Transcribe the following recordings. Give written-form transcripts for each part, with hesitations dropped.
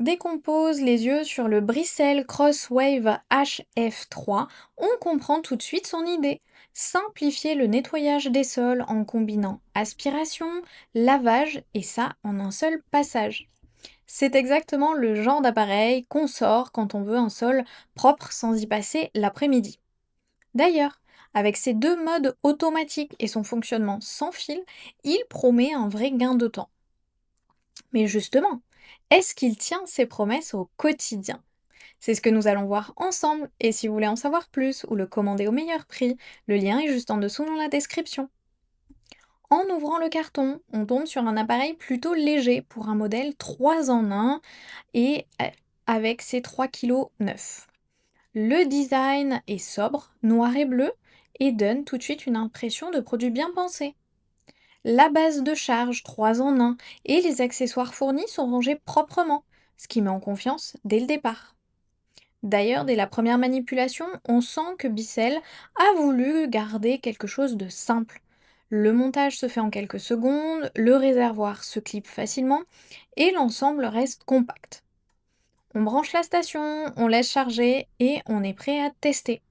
Dès qu'on pose les yeux sur le Bristol Crosswave HF3, on comprend tout de suite son idée. Simplifier le nettoyage des sols en combinant aspiration, lavage et ça en un seul passage. C'est exactement le genre d'appareil qu'on sort quand on veut un sol propre sans y passer l'après-midi. D'ailleurs, avec ses deux modes automatiques et son fonctionnement sans fil, il promet un vrai gain de temps. Mais justement, est-ce qu'il tient ses promesses au quotidien? C'est ce que nous allons voir ensemble, et si vous voulez en savoir plus ou le commander au meilleur prix, le lien est juste en dessous dans la description. En ouvrant le carton, on tombe sur un appareil plutôt léger pour un modèle 3 en 1 et avec ses 3,9 kg. Le design est sobre, noir et bleu, et donne tout de suite une impression de produit bien pensé. La base de charge 3 en 1 et les accessoires fournis sont rangés proprement, ce qui met en confiance dès le départ. D'ailleurs, dès la première manipulation, on sent que Bissell a voulu garder quelque chose de simple. Le montage se fait en quelques secondes, le réservoir se clip facilement et l'ensemble reste compact. On branche la station, on laisse charger et on est prêt à tester.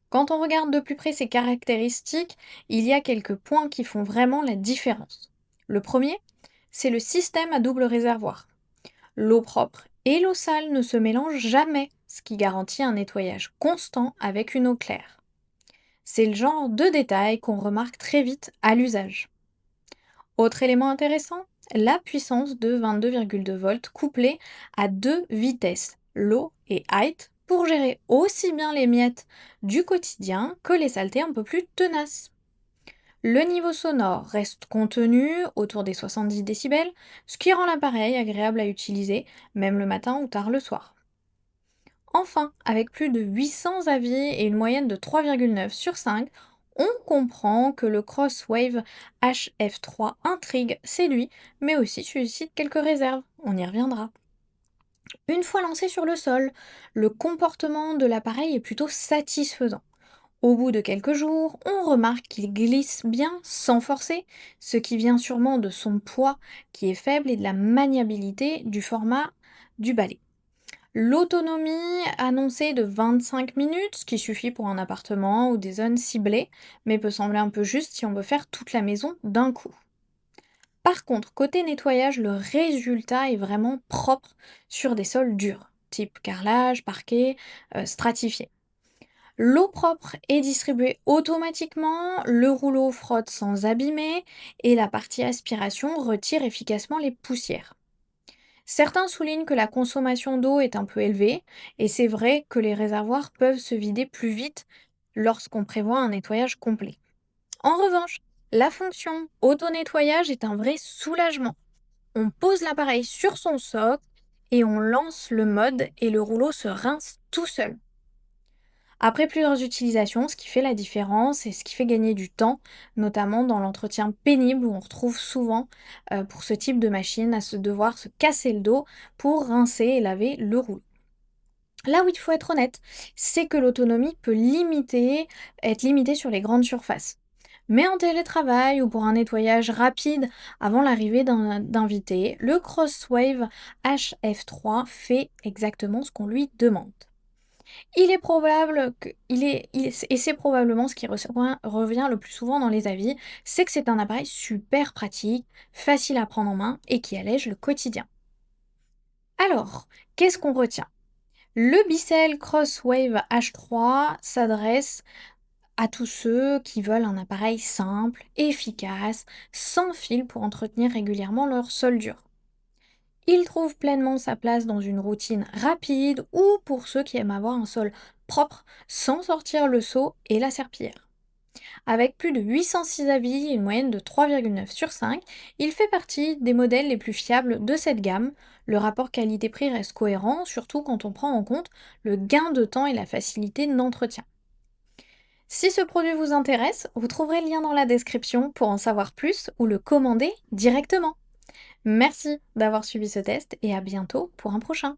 Quand on regarde de plus près ces caractéristiques, il y a quelques points qui font vraiment la différence. Le premier, c'est le système à double réservoir. L'eau propre et l'eau sale ne se mélangent jamais, ce qui garantit un nettoyage constant avec une eau claire. C'est le genre de détail qu'on remarque très vite à l'usage. Autre élément intéressant, la puissance de 22,2 volts couplée à deux vitesses, low et high, pour gérer aussi bien les miettes du quotidien que les saletés un peu plus tenaces. Le niveau sonore reste contenu autour des 70 décibels, ce qui rend l'appareil agréable à utiliser, même le matin ou tard le soir. Enfin, avec plus de 800 avis et une moyenne de 3,9 sur 5, on comprend que le Crosswave HF3 intrigue, séduit, mais aussi suscite quelques réserves. On y reviendra. Une fois lancé sur le sol, le comportement de l'appareil est plutôt satisfaisant. Au bout de quelques jours, on remarque qu'il glisse bien sans forcer, ce qui vient sûrement de son poids qui est faible et de la maniabilité du format du balai. L'autonomie annoncée de 25 minutes, ce qui suffit pour un appartement ou des zones ciblées, mais peut sembler un peu juste si on veut faire toute la maison d'un coup. Par contre, côté nettoyage, le résultat est vraiment propre sur des sols durs, type carrelage, parquet, stratifié. L'eau propre est distribuée automatiquement, le rouleau frotte sans abîmer et la partie aspiration retire efficacement les poussières. Certains soulignent que la consommation d'eau est un peu élevée, et c'est vrai que les réservoirs peuvent se vider plus vite lorsqu'on prévoit un nettoyage complet. En revanche, la fonction auto-nettoyage est un vrai soulagement. On pose l'appareil sur son socle et on lance le mode et le rouleau se rince tout seul. Après plusieurs utilisations, ce qui fait la différence et ce qui fait gagner du temps, notamment dans l'entretien pénible où on retrouve souvent pour ce type de machine à se devoir se casser le dos pour rincer et laver le rouleau. Là où il faut être honnête, c'est que l'autonomie peut être limitée sur les grandes surfaces. Mais en télétravail ou pour un nettoyage rapide avant l'arrivée d'invités, le Crosswave HF3 fait exactement ce qu'on lui demande. Il est probable que et c'est probablement ce qui revient le plus souvent dans les avis, c'est que c'est un appareil super pratique, facile à prendre en main et qui allège le quotidien. Alors, qu'est-ce qu'on retient? Le Bissell Crosswave H3 s'adresse à tous ceux qui veulent un appareil simple, efficace, sans fil pour entretenir régulièrement leur sol dur. Il trouve pleinement sa place dans une routine rapide ou pour ceux qui aiment avoir un sol propre sans sortir le seau et la serpillière. Avec plus de 806 avis et une moyenne de 3,9 sur 5, il fait partie des modèles les plus fiables de cette gamme. Le rapport qualité-prix reste cohérent, surtout quand on prend en compte le gain de temps et la facilité d'entretien. Si ce produit vous intéresse, vous trouverez le lien dans la description pour en savoir plus ou le commander directement. Merci d'avoir suivi ce test et à bientôt pour un prochain.